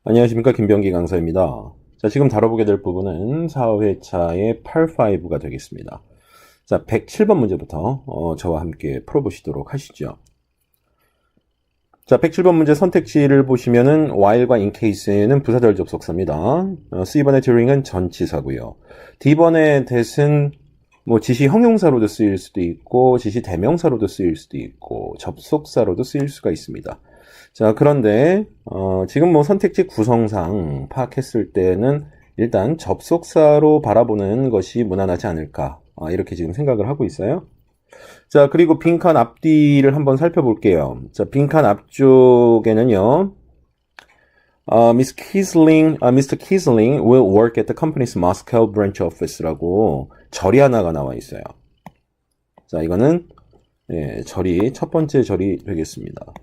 안녕하십니까, 김병기 강사입니다. 자, 지금 다뤄보게 될 부분은 4회차의 8-5가 되겠습니다. 자, 107번 문제부터 저와 함께 풀어보시도록 하시죠. 자, 107번 문제 선택지를 보시면은 while과 incase는 부사절 접속사입니다. C번의 during은 전치사고요. D번의 that은 뭐 지시 형용사로도 쓰일 수도 있고 지시 대명사로도 쓰일 수도 있고 접속사로도 쓰일 수가 있습니다. 자, 그런데 지금 뭐 선택지 구성상 파악했을 때는 일단 접속사로 바라보는 것이 무난하지 않을까, 이렇게 지금 생각을 하고 있어요. 자, 그리고 빈칸 앞뒤를 한번 살펴볼게요. 자, 빈칸 앞쪽에는요, Mr. Kisling will work at the company's Moscow branch office라고 절이 하나가 나와 있어요. 자, 이거는 첫 번째 절이 되겠습니다.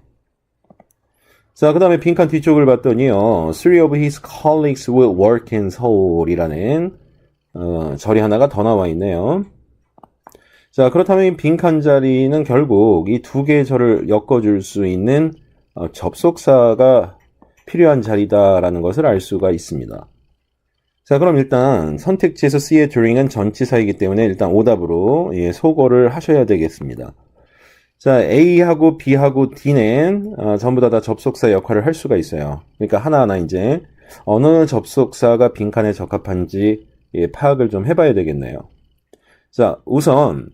자, 그 다음에 빈칸 뒤쪽을 봤더니요, Three of his colleagues will work in Seoul이라는 절이 하나가 더 나와 있네요. 자, 그렇다면 이 빈칸 자리는 결국 이 두 개의 절을 엮어줄 수 있는 접속사가 필요한 자리다라는 것을 알 수가 있습니다. 자, 그럼 일단 선택지에서 C의 during은 전치사이기 때문에 일단 오답으로 소거를 하셔야 되겠습니다. 자, A하고 B하고 D는 전부 다 접속사 역할을 할 수가 있어요. 그러니까 하나하나 이제 어느 접속사가 빈칸에 적합한지 파악을 좀 해봐야 되겠네요. 자, 우선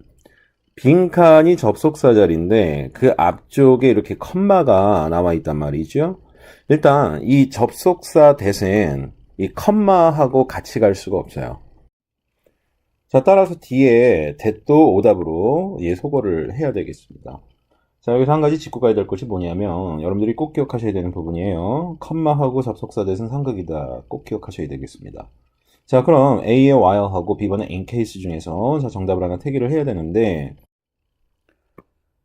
빈칸이 접속사 자리인데 그 앞쪽에 이렇게 컴마가 나와 있단 말이죠. 일단 이 접속사 that은 이 컴마하고 같이 갈 수가 없어요. 자, 따라서 뒤에 that도 오답으로 소거를 해야 되겠습니다. 자, 여기서 한 가지 짚고 가야 될 것이 뭐냐면 여러분들이 꼭 기억하셔야 되는 부분이에요. 컴마하고 접속사 that은 상극이다. 꼭 기억하셔야 되겠습니다. 자, 그럼 A의 while하고 B번의 incase 중에서 정답을 하나 택일을 해야 되는데,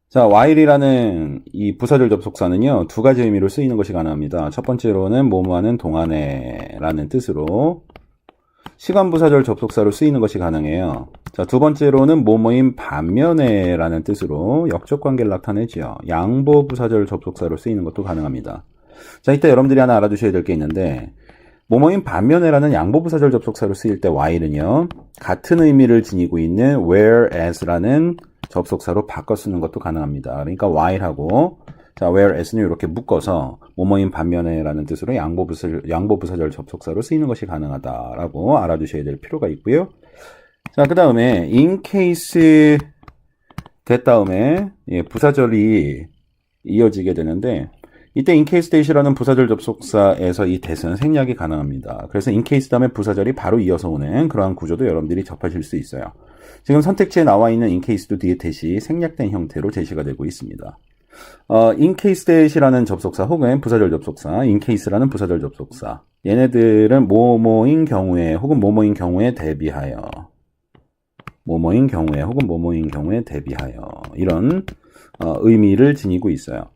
자, while이라는 이 부사절 접속사는요, 두 가지 의미로 쓰이는 것이 가능합니다. 첫 번째로는 뭐뭐하는 동안에 라는 뜻으로 시간 부사절 접속사로 쓰이는 것이 가능해요. 자, 두 번째로는 뭐뭐인 반면에 라는 뜻으로 역적 관계를 나타내죠. 양보 부사절 접속사로 쓰이는 것도 가능합니다. 자, 이때 여러분들이 하나 알아두셔야 될 게 있는데, 뭐뭐인 반면에라는 양보부사절 접속사로 쓰일 때 while은요, 같은 의미를 지니고 있는 whereas라는 접속사로 바꿔 쓰는 것도 가능합니다. 그러니까 while하고 자, whereas는 이렇게 묶어서 뭐뭐인 반면에라는 뜻으로 양보부사절 접속사로 쓰이는 것이 가능하다라고 알아두셔야 될 필요가 있고요. 자, 그 다음에 in case that 다음에 부사절이 이어지게 되는데, 이때 incase that이라는 부사절 접속사에서 이 that은 생략이 가능합니다. 그래서 incase 다음에 부사절이 바로 이어서 오는 그러한 구조도 여러분들이 접하실 수 있어요. 지금 선택지에 나와 있는 incase도 뒤에 that이 생략된 형태로 제시가 되고 있습니다. incase that이라는 접속사 혹은 부사절 접속사, incase라는 부사절 접속사, 얘네들은 뭐뭐인 경우에 혹은 뭐뭐인 경우에 대비하여, 뭐뭐인 경우에 혹은 뭐뭐인 경우에 대비하여 이런 의미를 지니고 있어요.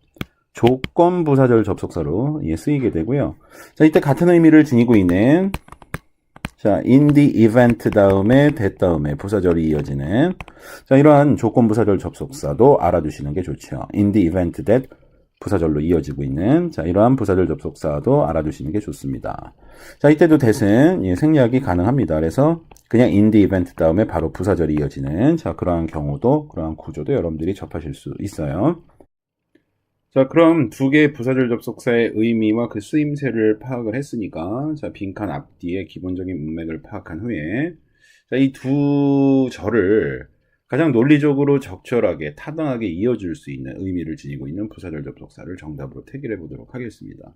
조건 부사절 접속사로 쓰이게 되고요. 자, 이때 같은 의미를 지니고 있는 자, in the event 다음에 that 다음에 부사절이 이어지는 자, 이러한 조건 부사절 접속사도 알아두시는 게 좋죠. in the event that 부사절로 이어지고 있는 자, 이러한 부사절 접속사도 알아두시는 게 좋습니다. 자, 이때도 that은 생략이 가능합니다. 그래서 그냥 in the event 다음에 바로 부사절이 이어지는 자, 그러한 경우도 그러한 구조도 여러분들이 접하실 수 있어요. 자, 그럼 두 개의 부사절 접속사의 의미와 그 쓰임새를 파악을 했으니까, 자, 빈칸 앞뒤의 기본적인 문맥을 파악한 후에, 자, 이 두 절을 가장 논리적으로 적절하게, 타당하게 이어줄 수 있는 의미를 지니고 있는 부사절 접속사를 정답으로 택일해 보도록 하겠습니다.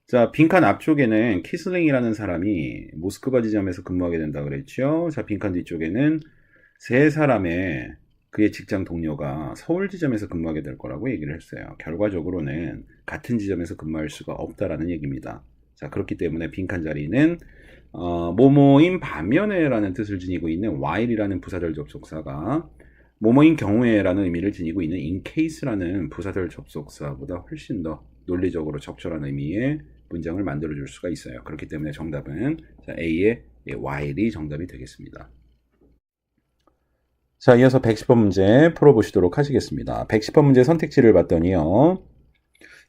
자, 빈칸 앞쪽에는 키슬링이라는 사람이 모스크바 지점에서 근무하게 된다 그랬죠. 자, 빈칸 뒤쪽에는 세 사람의 그의 직장 동료가 서울 지점에서 근무하게 될 거라고 얘기를 했어요. 결과적으로는 같은 지점에서 근무할 수가 없다라는 얘기입니다. 자, 그렇기 때문에 빈칸 자리는 뭐뭐인 반면에라는 뜻을 지니고 있는 while이라는 부사절 접속사가 뭐뭐인 경우에라는 의미를 지니고 있는 in case라는 부사절 접속사보다 훨씬 더 논리적으로 적절한 의미의 문장을 만들어줄 수가 있어요. 그렇기 때문에 정답은 A의 while이 정답이 되겠습니다. 자, 이어서 110번 문제 풀어보시도록 하시겠습니다. 110번 문제 선택지를 봤더니요.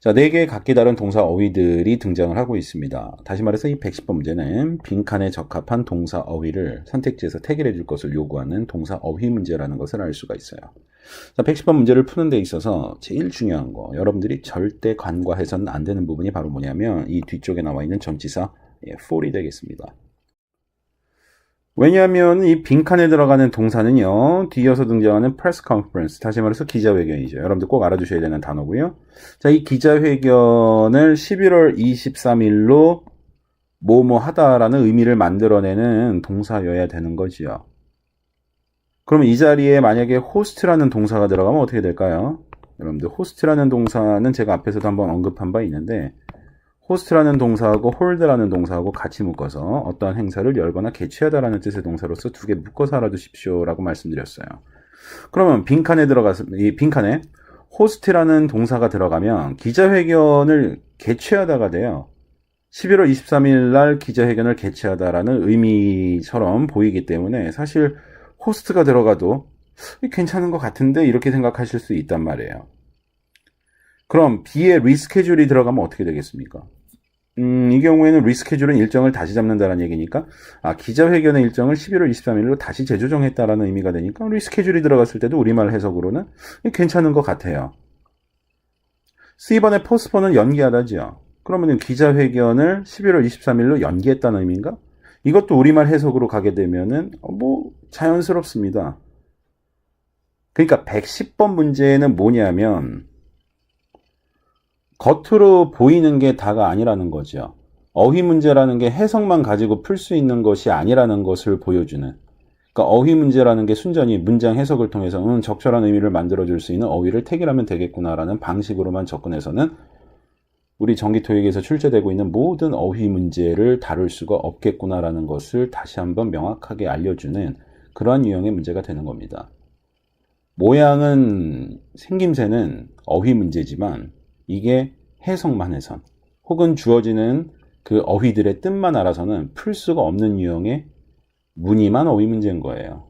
자, 4개의 각기 다른 동사 어휘들이 등장을 하고 있습니다. 다시 말해서 이 110번 문제는 빈칸에 적합한 동사 어휘를 선택지에서 태기를 해줄 것을 요구하는 동사 어휘 문제라는 것을 알 수가 있어요. 자, 110번 문제를 푸는 데 있어서 제일 중요한 거, 여러분들이 절대 간과해서는 안 되는 부분이 바로 뭐냐면 이 뒤쪽에 나와 있는 전치사 for이 되겠습니다. 왜냐하면 이 빈칸에 들어가는 동사는요, 뒤이어서 등장하는 press conference, 다시 말해서 기자회견이죠. 여러분들 꼭 알아두셔야 되는 단어고요. 자, 이 기자회견을 11월 23일로 뭐뭐 하다라는 의미를 만들어내는 동사여야 되는 거지요. 그러면 이 자리에 만약에 host라는 동사가 들어가면 어떻게 될까요? 여러분들 host라는 동사는 제가 앞에서도 한번 언급한 바 있는데 host라는 동사하고 hold라는 동사하고 같이 묶어서 어떠한 행사를 열거나 개최하다라는 뜻의 동사로서 2개 묶어서 알아두십시오라고 말씀드렸어요. 그러면 이 빈칸에 host라는 동사가 들어가면 기자회견을 개최하다가 돼요. 11월 23일 날 기자회견을 개최하다라는 의미처럼 보이기 때문에 사실 host가 들어가도 괜찮은 것 같은데 이렇게 생각하실 수 있단 말이에요. 그럼 B에 리스케줄이 들어가면 어떻게 되겠습니까? 이 경우에는 리스케줄은 일정을 다시 잡는다는 얘기니까 기자회견의 일정을 11월 23일로 다시 재조정했다라는 의미가 되니까 리스케줄이 들어갔을 때도 우리말 해석으로는 괜찮은 것 같아요. C번의 postpone은 연기하다죠. 그러면 기자회견을 11월 23일로 연기했다는 의미인가? 이것도 우리말 해석으로 가게 되면은 자연스럽습니다. 그러니까 110번 문제는 뭐냐면 겉으로 보이는 게 다가 아니라는 거죠. 어휘 문제라는 게 해석만 가지고 풀 수 있는 것이 아니라는 것을 보여주는. 그러니까 어휘 문제라는 게 순전히 문장 해석을 통해서 적절한 의미를 만들어줄 수 있는 어휘를 택일하면 되겠구나라는 방식으로만 접근해서는 우리 정기토익에서 출제되고 있는 모든 어휘 문제를 다룰 수가 없겠구나라는 것을 다시 한번 명확하게 알려주는 그러한 유형의 문제가 되는 겁니다. 모양은 생김새는 어휘 문제지만 이게 해석만 해선 혹은 주어지는 그 어휘들의 뜻만 알아서는 풀 수가 없는 유형의 무늬만 어휘 문제인 거예요.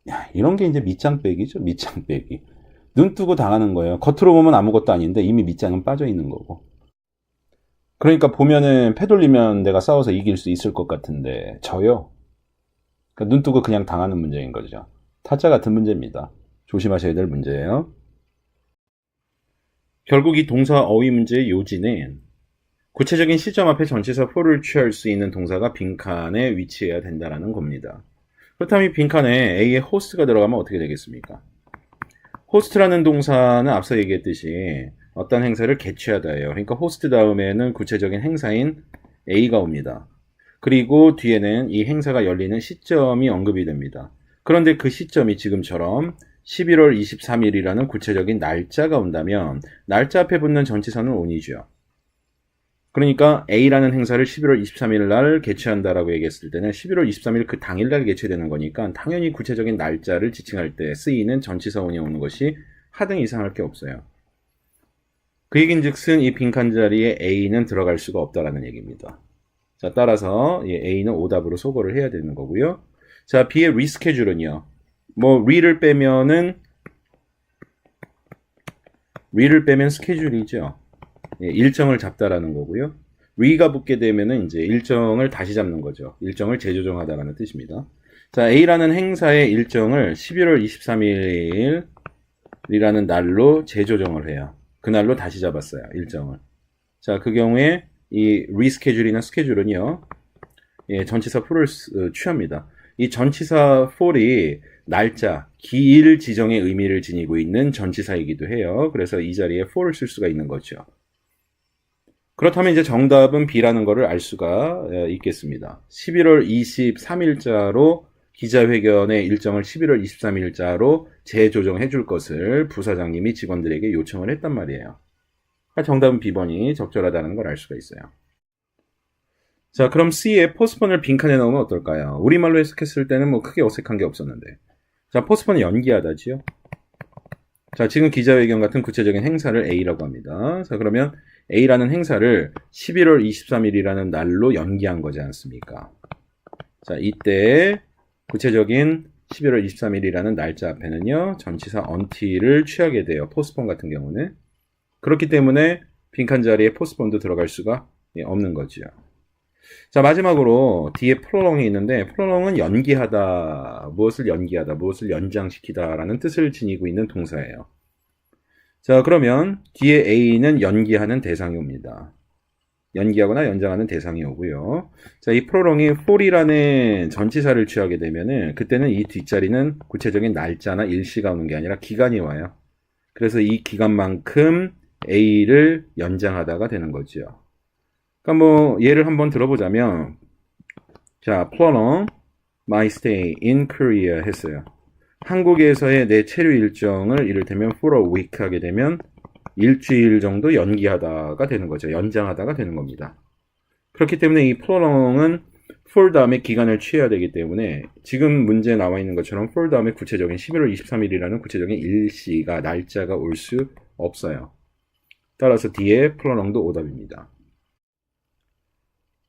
야, 이런 게 이제 밑장빼기죠. 밑장빼기. 눈 뜨고 당하는 거예요. 겉으로 보면 아무것도 아닌데 이미 밑장은 빠져 있는 거고. 그러니까 보면은 패 돌리면 내가 싸워서 이길 수 있을 것 같은데 져요. 그러니까 눈 뜨고 그냥 당하는 문제인 거죠. 타짜 같은 문제입니다. 조심하셔야 될 문제예요. 결국 이 동사 어휘 문제의 요지는 구체적인 시점 앞에 전치사 for를 취할 수 있는 동사가 빈칸에 위치해야 된다는 겁니다. 그렇다면 이 빈칸에 A에 host가 들어가면 어떻게 되겠습니까? host라는 동사는 앞서 얘기했듯이 어떤 행사를 개최하다예요. 그러니까 host 다음에는 구체적인 행사인 A가 옵니다. 그리고 뒤에는 이 행사가 열리는 시점이 언급이 됩니다. 그런데 그 시점이 지금처럼 11월 23일이라는 구체적인 날짜가 온다면 날짜 앞에 붙는 전치사는 on이죠. 그러니까 A라는 행사를 11월 23일 날 개최한다라고 얘기했을 때는 11월 23일 그 당일날 개최되는 거니까 당연히 구체적인 날짜를 지칭할 때 쓰이는 전치사 on이 오는 것이 하등 이상할 게 없어요. 그 얘긴즉슨 이 빈칸 자리에 A는 들어갈 수가 없다라는 얘기입니다. 자, 따라서 A는 오답으로 소거를 해야 되는 거고요. 자, B의 reschedule은요. re를 빼면 스케줄이죠. 일정을 잡다라는 거고요. re가 붙게 되면은 이제 일정을 다시 잡는 거죠. 일정을 재조정하다라는 뜻입니다. 자, A라는 행사의 일정을 11월 23일이라는 날로 재조정을 해요. 그날로 다시 잡았어요. 일정을. 자, 그 경우에 이 reschedule이나 schedule은요. 전치사 for를 취합니다. 이 전치사 for이 날짜, 기일 지정의 의미를 지니고 있는 전치사이기도 해요. 그래서 이 자리에 for를 쓸 수가 있는 거죠. 그렇다면 이제 정답은 B라는 것을 알 수가 있겠습니다. 11월 23일자로 기자회견의 일정을 11월 23일자로 재조정해 줄 것을 부사장님이 직원들에게 요청을 했단 말이에요. 정답은 B번이 적절하다는 걸 알 수가 있어요. 자, 그럼 C에 postpone을 빈칸에 넣으면 어떨까요? 우리말로 해석했을 때는 크게 어색한 게 없었는데. 자, postpone은 연기하다지요. 자, 지금 기자회견 같은 구체적인 행사를 A라고 합니다. 자, 그러면 A라는 행사를 11월 23일이라는 날로 연기한 거지 않습니까? 자, 이때 구체적인 11월 23일이라는 날짜 앞에는요, 전치사 until을 취하게 돼요. postpone 같은 경우는. 그렇기 때문에 빈칸 자리에 postpone도 들어갈 수가 없는 거죠. 자, 마지막으로 뒤에 prolong이 있는데 prolong은 연기하다, 무엇을 연기하다, 무엇을 연장시키다 라는 뜻을 지니고 있는 동사예요. 자, 그러면 뒤에 A는 연기하는 대상이 옵니다. 연기하거나 연장하는 대상이 오고요. 자, 이 prolong이 for이라는 전치사를 취하게 되면은 그때는 이 뒷자리는 구체적인 날짜나 일시가 오는 게 아니라 기간이 와요. 그래서 이 기간만큼 A를 연장하다가 되는 거죠. 그러니까 뭐 예를 한번 들어보자면, 자, prolong my stay in Korea 했어요. 한국에서의 내 체류 일정을 이를테면 for a week 하게 되면 일주일 정도 연기하다가 되는 거죠. 연장하다가 되는 겁니다. 그렇기 때문에 이 prolong은 for 다음에 기간을 취해야 되기 때문에 지금 문제에 나와 있는 것처럼 for 다음에 구체적인 11월 23일이라는 구체적인 일시가, 날짜가 올 수 없어요. 따라서 뒤에 prolong도 오답입니다.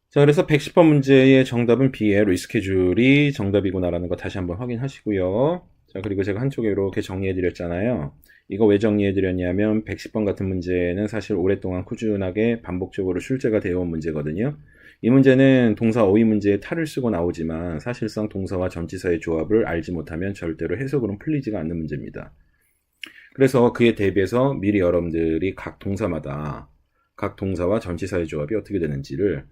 자, 그래서 110번 문제의 정답은 B의 리스케줄이 정답이구나라는 거 다시 한번 확인하시고요. 자, 그리고 제가 한쪽에 이렇게 정리해드렸잖아요. 이거 왜 정리해드렸냐면 110번 같은 문제는 사실 오랫동안 꾸준하게 반복적으로 출제가 되어 온 문제거든요. 이 문제는 동사 어휘 문제에 탈을 쓰고 나오지만 사실상 동사와 전치사의 조합을 알지 못하면 절대로 해석으로는 풀리지가 않는 문제입니다. 그래서 그에 대비해서 미리 여러분들이 각 동사마다 각 동사와 전치사의 조합이 어떻게 되는지를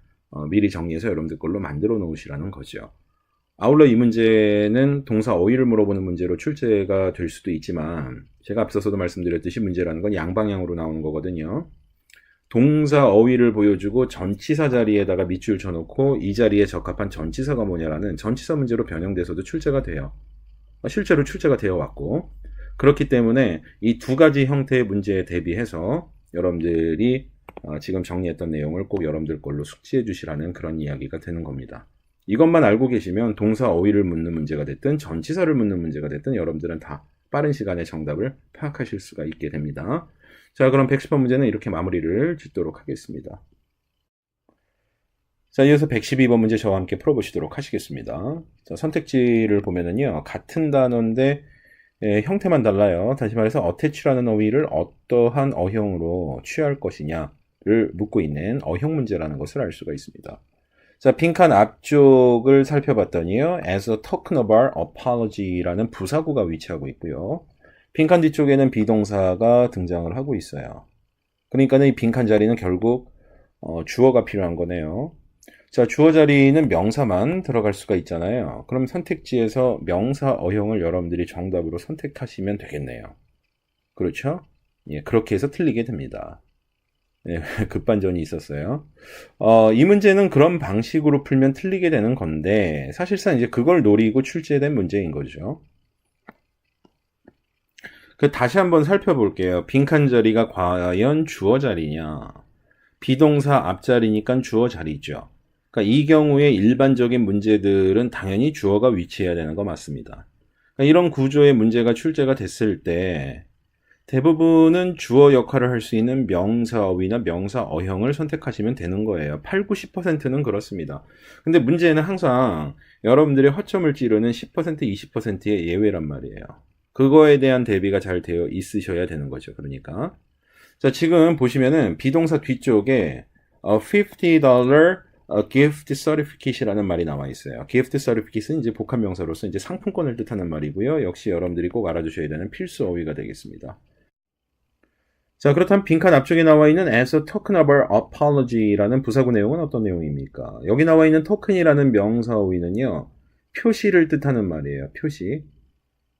미리 정리해서 여러분들 걸로 만들어 놓으시라는 거죠. 아울러 이 문제는 동사 어휘를 물어보는 문제로 출제가 될 수도 있지만 제가 앞서서도 말씀드렸듯이 문제라는 건 양방향으로 나오는 거거든요. 동사 어휘를 보여주고 전치사 자리에다가 밑줄 쳐놓고 이 자리에 적합한 전치사가 뭐냐라는 전치사 문제로 변형돼서도 출제가 돼요. 실제로 출제가 되어 왔고, 그렇기 때문에 이 두 가지 형태의 문제에 대비해서 여러분들이 지금 정리했던 내용을 꼭 여러분들 걸로 숙지해 주시라는 그런 이야기가 되는 겁니다. 이것만 알고 계시면 동사 어휘를 묻는 문제가 됐든 전치사를 묻는 문제가 됐든 여러분들은 다 빠른 시간에 정답을 파악하실 수가 있게 됩니다. 자, 그럼 110번 문제는 이렇게 마무리를 짓도록 하겠습니다. 자, 이어서 112번 문제 저와 함께 풀어보시도록 하시겠습니다. 자, 선택지를 보면은요, 같은 단어인데 형태만 달라요. 다시 말해서 attach라는 어휘를 어떠한 어형으로 취할 것이냐를 묻고 있는 어형 문제라는 것을 알 수가 있습니다. 자, 빈칸 앞쪽을 살펴봤더니요, as a token of our apology라는 부사구가 위치하고 있고요. 빈칸 뒤쪽에는 비동사가 등장을 하고 있어요. 그러니까 이 빈칸 자리는 결국 주어가 필요한 거네요. 자, 주어 자리는 명사만 들어갈 수가 있잖아요. 그럼 선택지에서 명사 어형을 여러분들이 정답으로 선택하시면 되겠네요. 그렇죠? 예, 그렇게 해서 틀리게 됩니다. 예, 급반전이 있었어요. 이 문제는 그런 방식으로 풀면 틀리게 되는 건데, 사실상 이제 그걸 노리고 출제된 문제인 거죠. 다시 한번 살펴볼게요. 빈칸 자리가 과연 주어 자리냐? 비동사 앞자리니까 주어 자리죠. 그러니까 이 경우에 일반적인 문제들은 당연히 주어가 위치해야 되는 거 맞습니다. 그러니까 이런 구조의 문제가 출제가 됐을 때 대부분은 주어 역할을 할 수 있는 명사 어휘나 명사 어형을 선택하시면 되는 거예요. 8, 90%는 그렇습니다. 근데 문제는 항상 여러분들의 허점을 찌르는 10%, 20%의 예외란 말이에요. 그거에 대한 대비가 잘 되어 있으셔야 되는 거죠. 그러니까. 자, 지금 보시면은 비동사 뒤쪽에 $50 gift certificate이라는 말이 나와 있어요. gift certificate는 이제 복합 명사로서 이제 상품권을 뜻하는 말이고요. 역시 여러분들이 꼭 알아주셔야 되는 필수 어휘가 되겠습니다. 자, 그렇다면 빈칸 앞쪽에 나와 있는 as a token of our apology라는 부사구 내용은 어떤 내용입니까? 여기 나와 있는 token이라는 명사 어휘는요, 표시를 뜻하는 말이에요. 표시.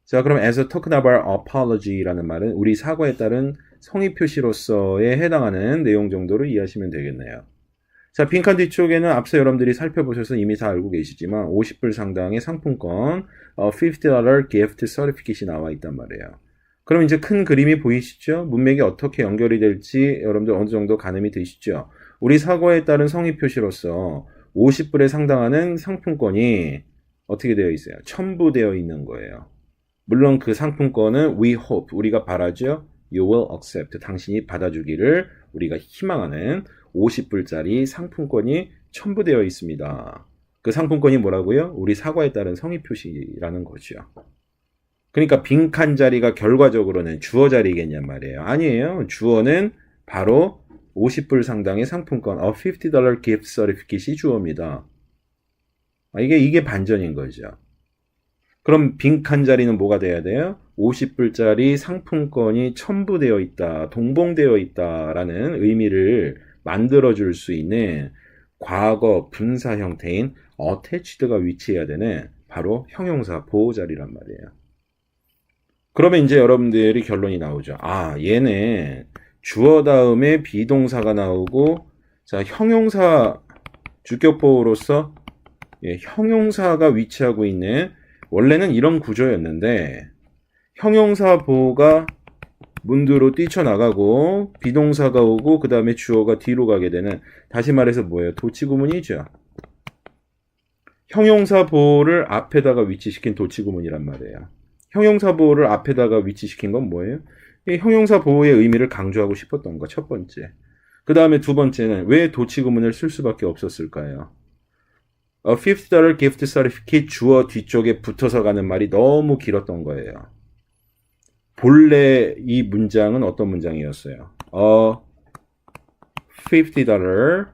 자, 그럼 as a token of our apology라는 말은 우리 사과에 따른 성의 표시로서에 해당하는 내용 정도로 이해하시면 되겠네요. 자, 빈칸 뒤쪽에는 앞서 여러분들이 살펴보셔서 이미 다 알고 계시지만 50불 상당의 상품권 $50 gift certificate이 나와 있단 말이에요. 그럼 이제 큰 그림이 보이시죠? 문맥이 어떻게 연결이 될지 여러분들 어느 정도 가늠이 되시죠? 우리 사과에 따른 성의 표시로서 50불에 상당하는 상품권이 어떻게 되어 있어요? 첨부되어 있는 거예요. 물론 그 상품권은 we hope, 우리가 바라죠? You will accept, 당신이 받아주기를 우리가 희망하는 50불짜리 상품권이 첨부되어 있습니다. 그 상품권이 뭐라고요? 우리 사과에 따른 성의 표시라는 거죠. 그러니까 빈칸 자리가 결과적으로는 주어 자리겠냔 말이에요. 아니에요. 주어는 바로 50불 상당의 상품권, a $50 gift certificate이 주어입니다. 이게 반전인 거죠. 그럼 빈칸 자리는 뭐가 돼야 돼요? 50불짜리 상품권이 첨부되어 있다, 동봉되어 있다라는 의미를 만들어줄 수 있는 과거 분사 형태인 attached가 위치해야 되는 바로 형용사 보호 자리란 말이에요. 그러면 이제 여러분들이 결론이 나오죠. 얘는 주어 다음에 비동사가 나오고, 자, 형용사 주격보호로서 형용사가 위치하고 있는, 원래는 이런 구조였는데 형용사 보호가 문두로 뛰쳐나가고 비동사가 오고 그 다음에 주어가 뒤로 가게 되는, 다시 말해서 뭐예요? 도치구문이죠. 형용사 보호를 앞에다가 위치시킨 도치구문이란 말이에요. 형용사 보호를 앞에다가 위치시킨 건 뭐예요? 이 형용사 보호의 의미를 강조하고 싶었던 거, 첫 번째. 그 다음에 두 번째는 왜 도치구문을 쓸 수밖에 없었을까요? A $50 gift certificate 주어 뒤쪽에 붙어서 가는 말이 너무 길었던 거예요. 본래 이 문장은 어떤 문장이었어요? A $50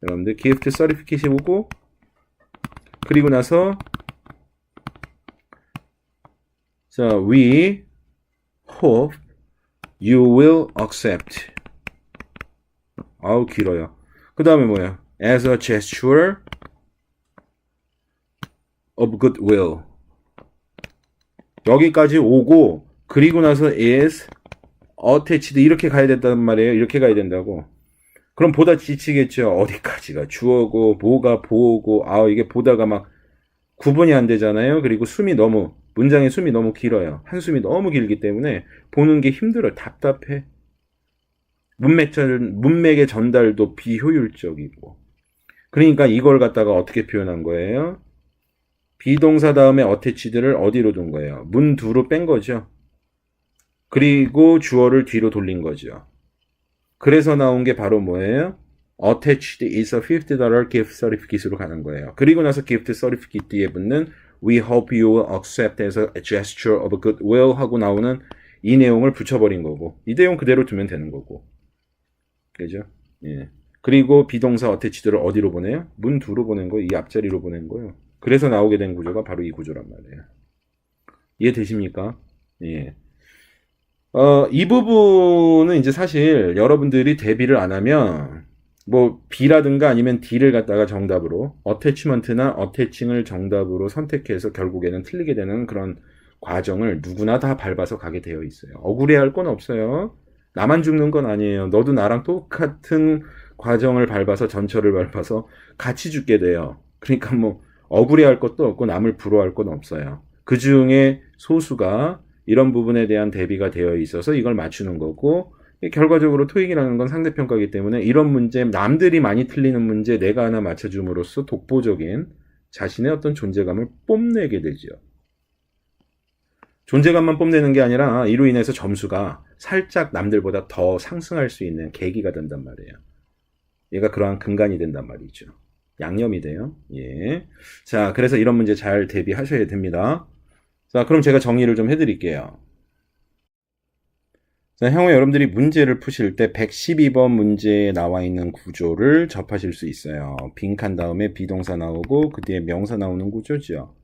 여러분들 gift certificate이 오고, 그리고 나서 자, we hope you will accept. 길어요. 그 다음에 뭐야? As a gesture of goodwill. 여기까지 오고, 그리고 나서 is attached 이렇게 가야 된단 말이에요. 이렇게 가야 된다고. 그럼 보다 지치겠죠. 어디까지가 주어고 뭐가 보고, 이게 보다가 막 구분이 안 되잖아요. 그리고 문장의 숨이 너무 길어요. 한숨이 너무 길기 때문에 보는 게 힘들어요. 답답해. 문맥의 전달도 비효율적이고. 그러니까 이걸 갖다가 어떻게 표현한 거예요? 비동사 다음에 attached를 어디로 둔 거예요? 문두로 뺀 거죠. 그리고 주어를 뒤로 돌린 거죠. 그래서 나온 게 바로 뭐예요? Attached is a $50 gift certificate로 가는 거예요. 그리고 나서 gift certificate 뒤에 붙는 We hope you will accept as a gesture of goodwill 하고 나오는 이 내용을 붙여버린 거고, 이 내용 그대로 두면 되는 거고. 그죠? 예. 그리고 비동사 attached를 어디로 보내요? 문두로 보낸 거, 이 앞자리로 보낸 거예요. 그래서 나오게 된 구조가 바로 이 구조란 말이에요. 이해되십니까? 예. 이 부분은 이제 사실 여러분들이 대비를 안 하면 B라든가 아니면 D를 갖다가 정답으로, attachment나 attaching을 정답으로 선택해서 결국에는 틀리게 되는 그런 과정을 누구나 다 밟아서 가게 되어 있어요. 억울해할 건 없어요. 나만 죽는 건 아니에요. 너도 나랑 똑같은 과정을 밟아서, 전철을 밟아서 같이 죽게 돼요. 그러니까 억울해할 것도 없고 남을 부러워할 건 없어요. 그 중에 소수가 이런 부분에 대한 대비가 되어 있어서 이걸 맞추는 거고, 결과적으로 토익이라는 건 상대평가이기 때문에 이런 문제, 남들이 많이 틀리는 문제 내가 하나 맞춰줌으로써 독보적인 자신의 어떤 존재감을 뽐내게 되죠. 존재감만 뽐내는 게 아니라 이로 인해서 점수가 살짝 남들보다 더 상승할 수 있는 계기가 된단 말이에요. 얘가 그러한 근간이 된단 말이죠. 양념이 돼요. 예. 자, 그래서 이런 문제 잘 대비하셔야 됩니다. 자, 그럼 제가 정리를 좀 해드릴게요. 자, 향후에 여러분들이 문제를 푸실 때 112번 문제에 나와 있는 구조를 접하실 수 있어요. 빈칸 다음에 비동사 나오고 그 뒤에 명사 나오는 구조죠.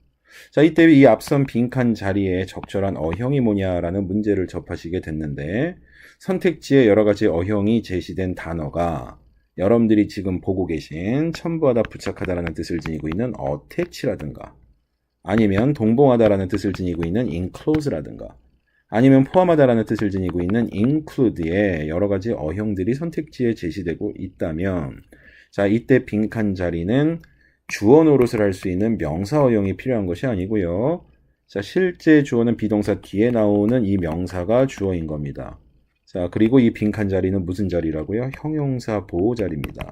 자, 이때 이 앞선 빈칸 자리에 적절한 어형이 뭐냐라는 문제를 접하시게 됐는데, 선택지에 여러 가지 어형이 제시된 단어가 여러분들이 지금 보고 계신 첨부하다, 부착하다라는 뜻을 지니고 있는 attach라든가, 아니면 동봉하다라는 뜻을 지니고 있는 enclose라든가, 아니면 포함하다라는 뜻을 지니고 있는 include의 여러 가지 어형들이 선택지에 제시되고 있다면, 자, 이때 빈칸 자리는 주어 노릇을 할 수 있는 명사 어형이 필요한 것이 아니고요. 자, 실제 주어는 비동사 뒤에 나오는 이 명사가 주어인 겁니다. 자, 그리고 이 빈칸 자리는 무슨 자리라고요? 형용사 보호 자리입니다.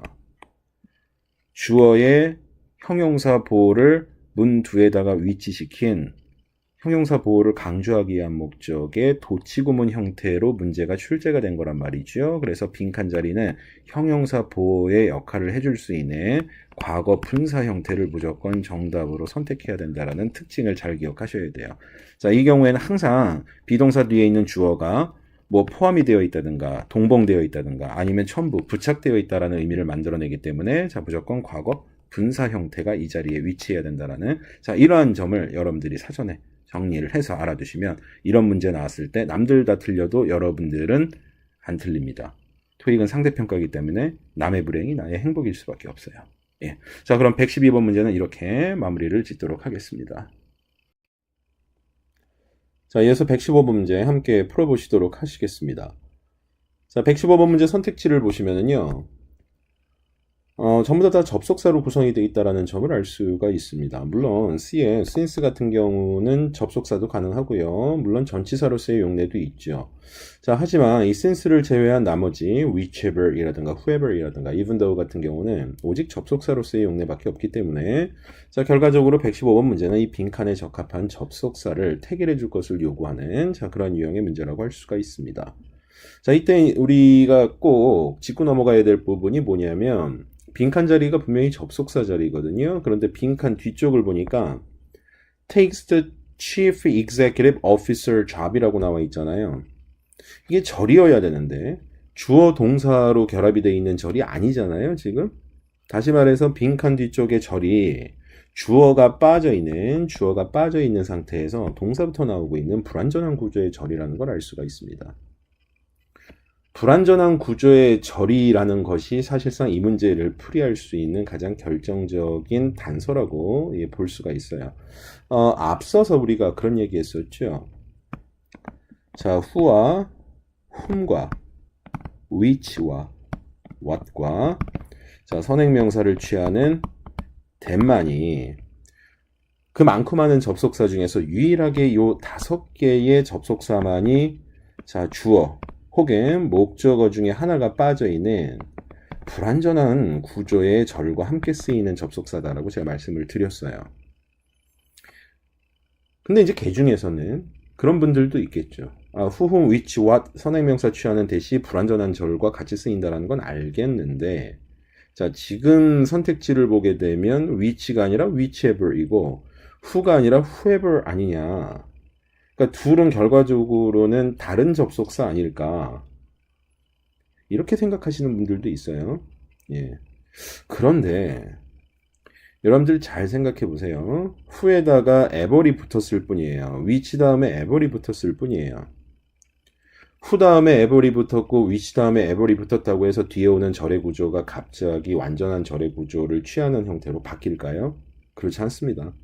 주어의 형용사 보호를 문 두에다가 위치시킨 형용사 보호를 강조하기 위한 목적의 도치구문 형태로 문제가 출제가 된 거란 말이죠. 그래서 빈칸 자리는 형용사 보호의 역할을 해줄 수 있는 과거 분사 형태를 무조건 정답으로 선택해야 된다는 특징을 잘 기억하셔야 돼요. 자, 이 경우에는 항상 비동사 뒤에 있는 주어가 뭐 포함이 되어 있다든가 동봉되어 있다든가 아니면 첨부 부착되어 있다라는 의미를 만들어내기 때문에 자 무조건 과거 분사 형태가 이 자리에 위치해야 된다라는 자 이러한 점을 여러분들이 사전에 정리를 해서 알아두시면 이런 문제 나왔을 때 남들 다 틀려도 여러분들은 안 틀립니다. 토익은 상대평가이기 때문에 남의 불행이 나의 행복일 수밖에 없어요. 예. 자 그럼 112번 문제는 이렇게 마무리를 짓도록 하겠습니다. 자, 이어서 115번 문제 함께 풀어보시도록 하시겠습니다. 자, 115번 문제 선택지를 보시면은요, 전부 다 접속사로 구성이 되어 있다는 점을 알 수가 있습니다. 물론 C의 since 같은 경우는 접속사도 가능하고요. 물론 전치사로서의 용례도 있죠. 자, 하지만 이 since를 제외한 나머지 whichever이라든가 whoever이라든가 even though 같은 경우는 오직 접속사로서의 용례밖에 없기 때문에 자, 결과적으로 115번 문제는 이 빈칸에 적합한 접속사를 태길해 줄 것을 요구하는 자, 그런 유형의 문제라고 할 수가 있습니다. 자, 이때 우리가 꼭 짚고 넘어가야 될 부분이 뭐냐면 빈칸 자리가 분명히 접속사 자리거든요. 그런데 빈칸 뒤쪽을 보니까 takes the chief executive officer job이라고 나와 있잖아요. 이게 절이어야 되는데 주어 동사로 결합이 되어 있는 절이 아니잖아요. 지금 다시 말해서 빈칸 뒤쪽의 절이 주어가 빠져 있는 상태에서 동사부터 나오고 있는 불완전한 구조의 절이라는 걸 알 수가 있습니다. 불완전한 구조의 절이라는 것이 사실상 이 문제를 풀이할 수 있는 가장 결정적인 단서라고 볼 수가 있어요. 앞서서 우리가 그런 얘기 했었죠. 자, who와 whom과 which와 what과 자, 선행명사를 취하는 then만이 그 많고 많은 접속사 중에서 유일하게 요 5개의 접속사만이 자, 주어 혹은 목적어 중에 하나가 빠져있는 불완전한 구조의 절과 함께 쓰이는 접속사다라고 제가 말씀을 드렸어요. 근데 이제 개 중에서는 그런 분들도 있겠죠. who, whom, which, what 선행명사 취하는 대시 불완전한 절과 같이 쓰인다는 건 알겠는데 자 지금 선택지를 보게 되면 which가 아니라 whichever이고 who가 아니라 whoever 아니냐. 그러니까 둘은 결과적으로는 다른 접속사 아닐까 이렇게 생각하시는 분들도 있어요. 예. 그런데 여러분들 잘 생각해 보세요. who에다가 ever이 붙었을 뿐이에요. which 다음에 ever이 붙었을 뿐이에요. who 다음에 ever이 붙었고 which 다음에 ever이 붙었다고 해서 뒤에 오는 절의 구조가 갑자기 완전한 절의 구조를 취하는 형태로 바뀔까요? 그렇지 않습니다.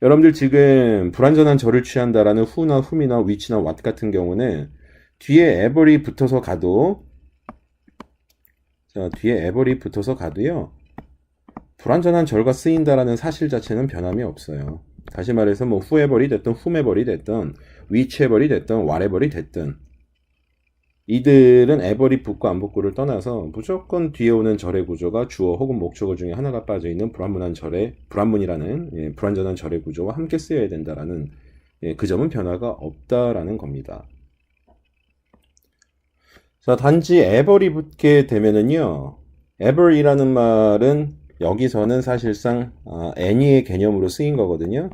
여러분들 지금 불완전한 절을 취한다라는 who나 whom이나 which나 what 같은 경우는 뒤에 ever이 붙어서 가도 자 뒤에 ever이 붙어서 가도요 불완전한 절과 쓰인다라는 사실 자체는 변함이 없어요. 다시 말해서 뭐 whoever이 됐든 whomever이 됐든 whichever이 됐든 whatever이 됐든 이들은 ever이 붙고 안 붙고를 떠나서 무조건 뒤에 오는 절의 구조가 주어 혹은 목적어 중에 하나가 빠져있는 불완문이라는 불완전한 절의 구조와 함께 쓰여야 된다라는 그 점은 변화가 없다라는 겁니다. 자, 단지 ever이 붙게 되면은요, ever이라는 말은 여기서는 사실상 any의 개념으로 쓰인 거거든요.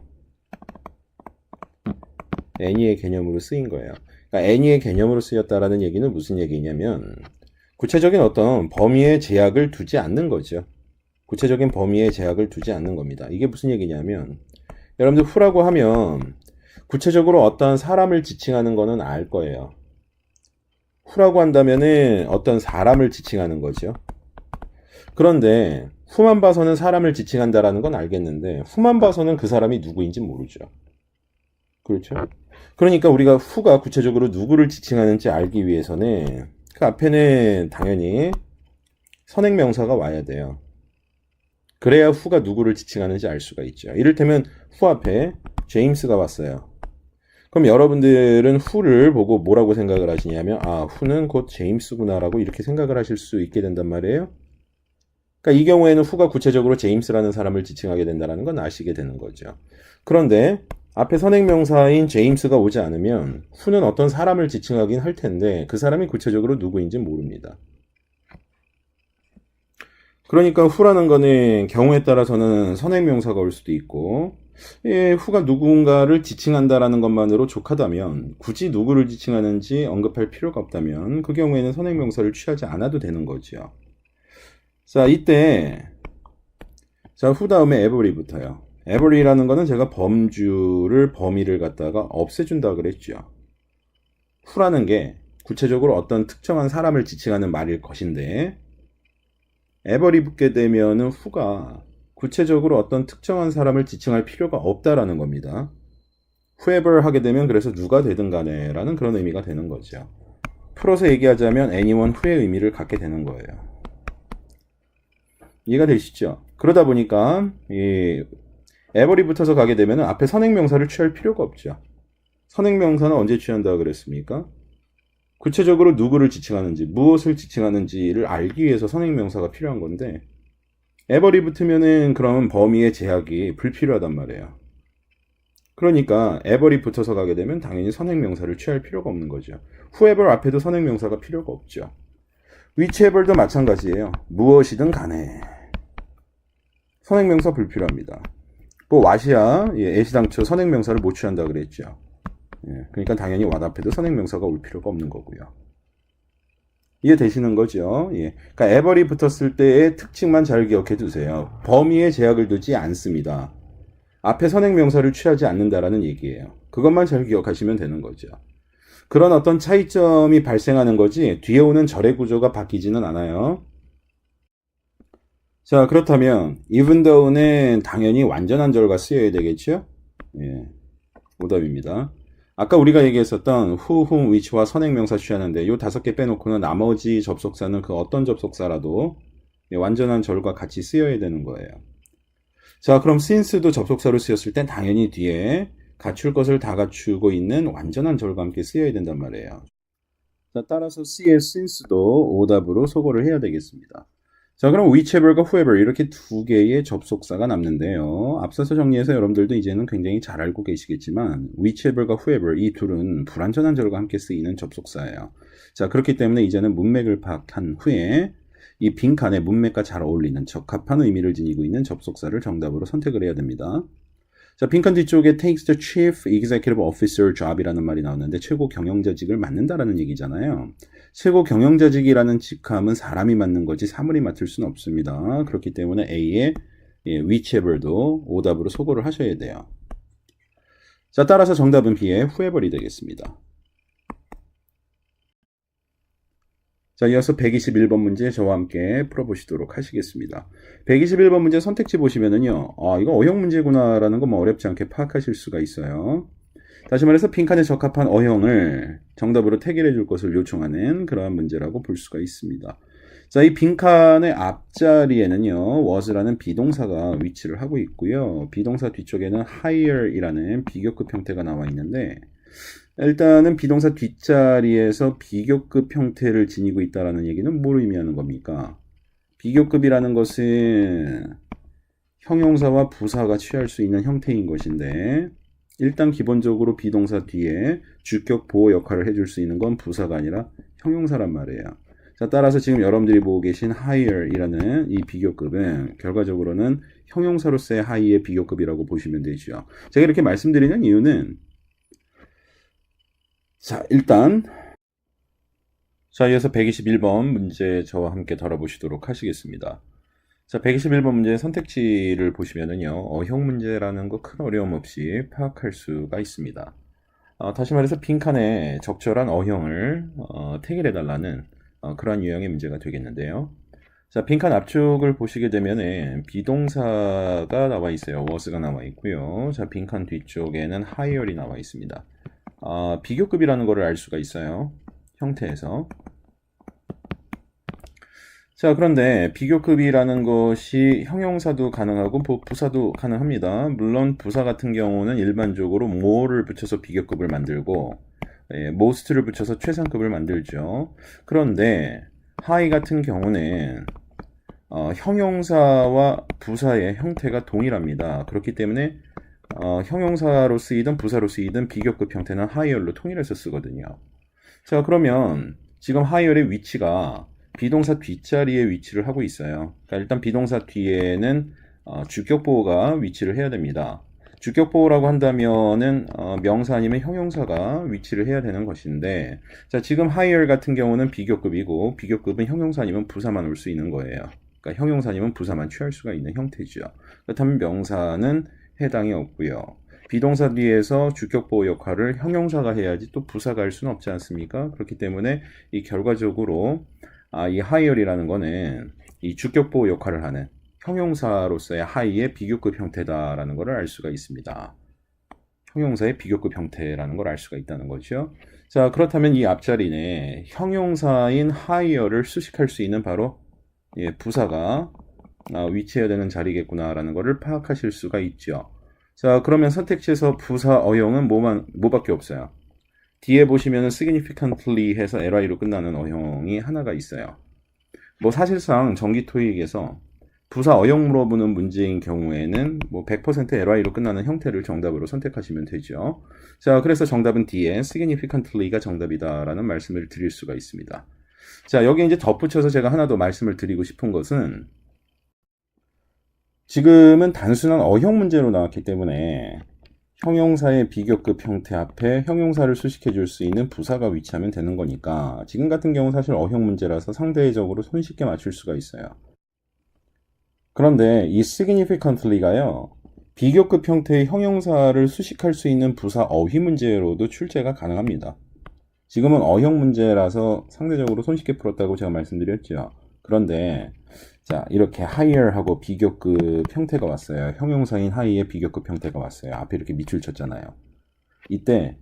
any의 개념으로 쓰인 거예요. 그러니까 any의 개념으로 쓰였다라는 얘기는 무슨 얘기냐면 구체적인 어떤 범위의 제약을 두지 않는 거죠. 구체적인 범위의 제약을 두지 않는 겁니다. 이게 무슨 얘기냐면 여러분들 who라고 하면 구체적으로 어떤 사람을 지칭하는 거는 알 거예요. who라고 한다면은 어떤 사람을 지칭하는 거죠. 그런데 who만 봐서는 사람을 지칭한다라는 건 알겠는데 who만 봐서는 그 사람이 누구인지 모르죠. 그렇죠? 그러니까 우리가 who가 구체적으로 누구를 지칭하는지 알기 위해서는 그 앞에는 당연히 선행명사가 와야 돼요. 그래야 who가 누구를 지칭하는지 알 수가 있죠. 이를테면 who 앞에 제임스가 왔어요. 그럼 여러분들은 who를 보고 뭐라고 생각을 하시냐면 who는 곧 제임스구나라고 이렇게 생각을 하실 수 있게 된단 말이에요. 그러니까 이 경우에는 who가 구체적으로 제임스라는 사람을 지칭하게 된다는 건 아시게 되는 거죠. 그런데 앞에 선행명사인 제임스가 오지 않으면 who는 어떤 사람을 지칭하긴 할 텐데 그 사람이 구체적으로 누구인지 모릅니다. 그러니까 who라는 거는 경우에 따라서는 선행명사가 올 수도 있고 예, who가 누군가를 지칭한다라는 것만으로 족하다면 굳이 누구를 지칭하는지 언급할 필요가 없다면 그 경우에는 선행명사를 취하지 않아도 되는 거죠. 자, 이때 자, who 다음에 every부터요. every라는 거는 제가 범위를 갖다가 없애준다 그랬죠. who라는 게 구체적으로 어떤 특정한 사람을 지칭하는 말일 것인데 every 붙게 되면은 who가 구체적으로 어떤 특정한 사람을 지칭할 필요가 없다라는 겁니다. whoever 하게 되면 그래서 누가 되든 간에 라는 그런 의미가 되는 거죠. 풀어서 얘기하자면 anyone who의 의미를 갖게 되는 거예요. 이해가 되시죠? 그러다 보니까 이 every 붙어서 가게 되면 앞에 선행명사를 취할 필요가 없죠. 선행명사는 언제 취한다고 그랬습니까? 구체적으로 누구를 지칭하는지, 무엇을 지칭하는지를 알기 위해서 선행명사가 필요한 건데 every 붙으면은 그러면 범위의 제약이 불필요하단 말이에요. 그러니까 every 붙어서 가게 되면 당연히 선행명사를 취할 필요가 없는 거죠. whoever 앞에도 선행명사가 필요가 없죠. whichever도 마찬가지예요. 무엇이든 간에 선행명사 불필요합니다. 뭐 what이야 애시당초 선행명사를 못 취한다 그랬죠. 예, 그러니까 당연히 what 앞에도 선행명사가 올 필요가 없는 거고요. 이해되시는 거죠? 예. 그러니까 every 붙었을 때의 특징만 잘 기억해 두세요. 범위에 제약을 두지 않습니다. 앞에 선행명사를 취하지 않는다라는 얘기예요. 그것만 잘 기억하시면 되는 거죠. 그런 어떤 차이점이 발생하는 거지 뒤에 오는 절의 구조가 바뀌지는 않아요. 자, 그렇다면 even though는 당연히 완전한 절과 쓰여야 되겠죠? 예. 오답입니다. 아까 우리가 얘기했었던 who, whom, which와 선행명사 취하는데 이 5개 빼놓고는 나머지 접속사는 그 어떤 접속사라도 완전한 절과 같이 쓰여야 되는 거예요. 자, 그럼 since도 접속사로 쓰였을 땐 당연히 뒤에 갖출 것을 다 갖추고 있는 완전한 절과 함께 쓰여야 된단 말이에요. 자, 따라서 C의 since도 오답으로 소거를 해야 되겠습니다. 자, 그럼 whichever과 whoever 이렇게 2개의 접속사가 남는데요. 앞서서 정리해서 여러분들도 이제는 굉장히 잘 알고 계시겠지만 whichever과 whoever 이 둘은 불완전한 절과 함께 쓰이는 접속사예요. 자, 그렇기 때문에 이제는 문맥을 파악한 후에 이 빈칸에 문맥과 잘 어울리는 적합한 의미를 지니고 있는 접속사를 정답으로 선택을 해야 됩니다. 자, 빈칸 뒤쪽에 takes the chief executive officer job이라는 말이 나오는데 최고 경영자직을 맡는다라는 얘기잖아요. 최고 경영자직이라는 직함은 사람이 맡는 거지 사물이 맡을 수는 없습니다. 그렇기 때문에 A의 whichever도 오답으로 소거를 하셔야 돼요. 자, 따라서 정답은 B의 whoever이 되겠습니다. 자, 이어서 121번 문제 저와 함께 풀어보시도록 하시겠습니다. 121번 문제 선택지 보시면은요, 이거 어형 문제구나라는 거 뭐 어렵지 않게 파악하실 수가 있어요. 다시 말해서 빈칸에 적합한 어형을 정답으로 태길해 줄 것을 요청하는 그러한 문제라고 볼 수가 있습니다. 자, 이 빈칸의 앞자리에는요, was라는 비동사가 위치를 하고 있고요. 비동사 뒤쪽에는 higher이라는 비교급 형태가 나와 있는데, 일단은 비동사 뒷자리에서 비교급 형태를 지니고 있다는 얘기는 뭘 의미하는 겁니까? 비교급이라는 것은 형용사와 부사가 취할 수 있는 형태인 것인데 일단 기본적으로 비동사 뒤에 주격 보호 역할을 해줄 수 있는 건 부사가 아니라 형용사란 말이에요. 자, 따라서 지금 여러분들이 보고 계신 higher이라는 이 비교급은 결과적으로는 형용사로서의 high의 비교급이라고 보시면 되죠. 제가 이렇게 말씀드리는 이유는 자, 일단 이어서 121번 문제 저와 함께 다뤄보시도록 하시겠습니다. 자, 121번 문제 선택지를 보시면은요, 어형 문제라는 거 큰 어려움 없이 파악할 수가 있습니다. 다시 말해서 빈칸에 적절한 어형을 태길해달라는 그러한 유형의 문제가 되겠는데요. 자, 빈칸 앞쪽을 보시게 되면은 비동사가 나와 있어요. was가 나와 있고요. 자, 빈칸 뒤쪽에는 higher이 나와 있습니다. 비교급이라는 것을 알 수가 있어요. 형태에서. 자, 그런데 비교급이라는 것이 형용사도 가능하고 부사도 가능합니다. 물론 부사 같은 경우는 일반적으로 more를 붙여서 비교급을 만들고 most를 붙여서 최상급을 만들죠. 그런데 high 같은 경우는 형용사와 부사의 형태가 동일합니다. 그렇기 때문에 형용사로 쓰이든 부사로 쓰이든 비교급 형태는 higher로 통일해서 쓰거든요. 자, 그러면 지금 higher의 위치가 비동사 뒷자리에 위치를 하고 있어요. 그러니까 일단 비동사 뒤에는 주격 보호가 위치를 해야 됩니다. 주격보호라고 한다면은 명사 아니면 형용사가 위치를 해야 되는 것인데, 자, 지금 higher 같은 경우는 비교급이고 비교급은 형용사 아니면 부사만 올 수 있는 거예요. 그러니까 형용사 아니면 부사만 취할 수가 있는 형태죠. 그렇다면 명사는 해당이 없고요. 비동사 뒤에서 주격보호 역할을 형용사가 해야지 또 부사가 할 수는 없지 않습니까? 그렇기 때문에 이 결과적으로 이 higher이라는 거는 이 주격보호 역할을 하는 형용사로서의 high의 비교급 형태다라는 것을 알 수가 있습니다. 형용사의 비교급 형태라는 걸 알 수가 있다는 거죠. 자, 그렇다면 이 앞자리에 형용사인 higher를 수식할 수 있는 바로 부사가 위치해야 되는 자리겠구나라는 것을 파악하실 수가 있죠. 자, 그러면 선택지에서 부사 어형은 뭐밖에 없어요. 뒤에 보시면은 significantly 해서 ly로 끝나는 어형이 하나가 있어요. 뭐 사실상 정기 토익에서 부사 어형 물어보는 문제인 경우에는 뭐 100% ly로 끝나는 형태를 정답으로 선택하시면 되죠. 자, 그래서 정답은 D에 significantly가 정답이다라는 말씀을 드릴 수가 있습니다. 자, 여기 이제 덧붙여서 제가 하나 더 말씀을 드리고 싶은 것은 지금은 단순한 어형 문제로 나왔기 때문에 형용사의 비교급 형태 앞에 형용사를 수식해 줄 수 있는 부사가 위치하면 되는 거니까 지금 같은 경우 사실 어형 문제라서 상대적으로 손쉽게 맞출 수가 있어요. 그런데 이 significantly가요, 비교급 형태의 형용사를 수식할 수 있는 부사 어휘 문제로도 출제가 가능합니다. 지금은 어형 문제라서 상대적으로 손쉽게 풀었다고 제가 말씀드렸죠. 그런데 자, 이렇게 higher하고 비교급 형태가 왔어요. 형용사인 high의 비교급 형태가 왔어요. 앞에 이렇게 밑줄 쳤잖아요. 이때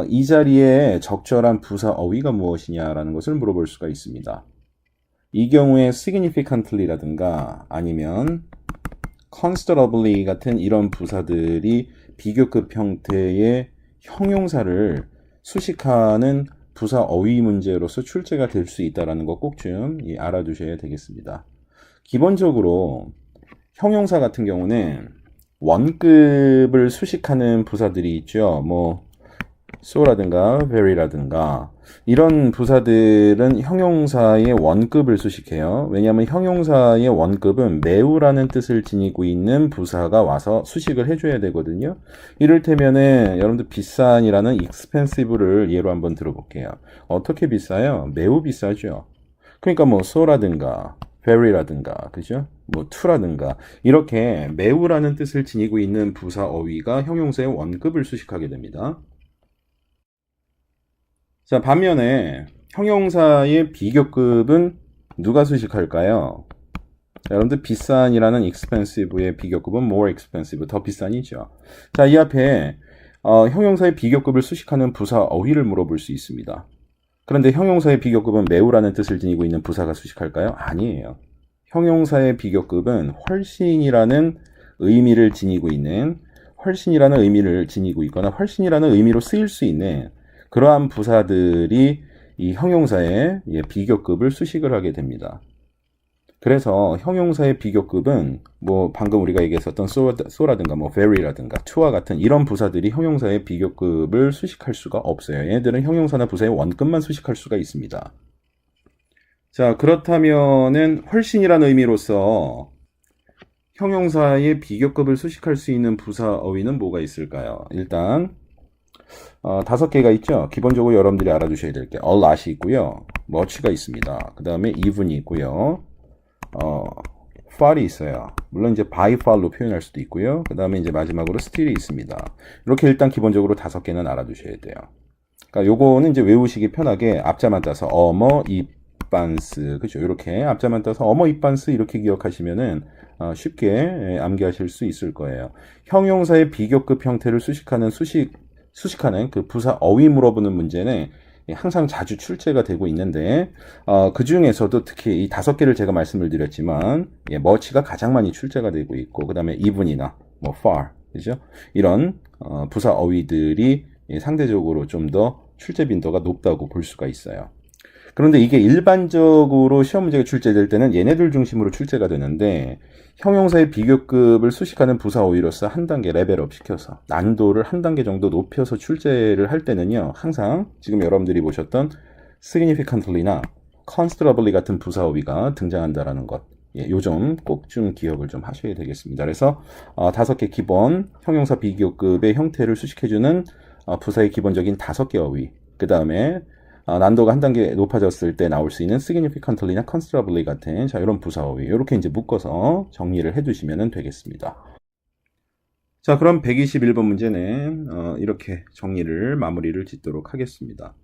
이 자리에 적절한 부사 어휘가 무엇이냐라는 것을 물어볼 수가 있습니다. 이 경우에 significantly라든가 아니면 considerably 같은 이런 부사들이 비교급 형태의 형용사를 수식하는 부사 어휘 문제로서 출제가 될 수 있다는 거 꼭 좀 알아두셔야 되겠습니다. 기본적으로 형용사 같은 경우는 원급을 수식하는 부사들이 있죠. 뭐 so라든가 very라든가 이런 부사들은 형용사의 원급을 수식해요. 왜냐하면 형용사의 원급은 매우라는 뜻을 지니고 있는 부사가 와서 수식을 해줘야 되거든요. 이를테면은 여러분들 비싼이라는 expensive를 예로 한번 들어볼게요. 어떻게 비싸요? 매우 비싸죠. 그러니까 뭐 so라든가 very라든가 그죠? 뭐 to라든가 이렇게 매우라는 뜻을 지니고 있는 부사 어휘가 형용사의 원급을 수식하게 됩니다. 자, 반면에 형용사의 비교급은 누가 수식할까요? 자, 여러분들 비싼이라는 expensive의 비교급은 more expensive, 더 비싼이죠. 자, 이 앞에 형용사의 비교급을 수식하는 부사 어휘를 물어볼 수 있습니다. 그런데 형용사의 비교급은 매우라는 뜻을 지니고 있는 부사가 수식할까요? 아니에요. 형용사의 비교급은 훨씬이라는 의미를 지니고 있는, 훨씬이라는 의미를 지니고 있거나 훨씬이라는 의미로 쓰일 수 있는 그러한 부사들이 이 형용사의 비교급을 수식을 하게 됩니다. 그래서 형용사의 비교급은 뭐 방금 우리가 얘기했었던 so라든가 뭐 very라든가 to와 같은 이런 부사들이 형용사의 비교급을 수식할 수가 없어요. 얘네들은 형용사나 부사의 원급만 수식할 수가 있습니다. 자, 그렇다면은 훨씬이라는 의미로서 형용사의 비교급을 수식할 수 있는 부사 어휘는 뭐가 있을까요? 일단 5개가 있죠. 기본적으로 여러분들이 알아두셔야 될 게 a lot이 있고요. much가 있습니다. 그 다음에 even이 있고요. far이 있어요. 물론 이제 by far로 표현할 수도 있고요. 그 다음에 이제 마지막으로 still이 있습니다. 이렇게 일단 기본적으로 5개는 알아두셔야 돼요. 그러니까 요거는 이제 외우시기 편하게 앞자만 따서 어머 입반스 그죠? 이렇게 앞자만 따서 어머 입반스 이렇게 기억하시면은 쉽게 암기하실 수 있을 거예요. 형용사의 비교급 형태를 수식하는 그 부사 어휘 물어보는 문제는 항상 자주 출제가 되고 있는데 그 중에서도 특히 이 5개를 제가 말씀을 드렸지만 much가 가장 많이 출제가 되고 있고 그 다음에 even이나 뭐 far 그죠? 이런 부사 어휘들이 상대적으로 좀 더 출제 빈도가 높다고 볼 수가 있어요. 그런데 이게 일반적으로 시험 문제가 출제될 때는 얘네들 중심으로 출제가 되는데 형용사의 비교급을 수식하는 부사 어휘로서 한 단계 레벨업 시켜서 난도를 한 단계 정도 높여서 출제를 할 때는요. 항상 지금 여러분들이 보셨던 significantly나 considerably 같은 부사 어휘가 등장한다라는 것 예, 요 점 꼭 좀 기억을 좀 하셔야 되겠습니다. 그래서 5개 기본 형용사 비기호급의 형태를 수식해주는 부사의 기본적인 5개 어휘. 그 다음에 난도가 한 단계 높아졌을 때 나올 수 있는 significantly나 considerably 같은 자 이런 부사 어휘 이렇게 이제 묶어서 정리를 해두시면 되겠습니다. 자, 그럼 121번 문제는 이렇게 정리를 마무리를 짓도록 하겠습니다.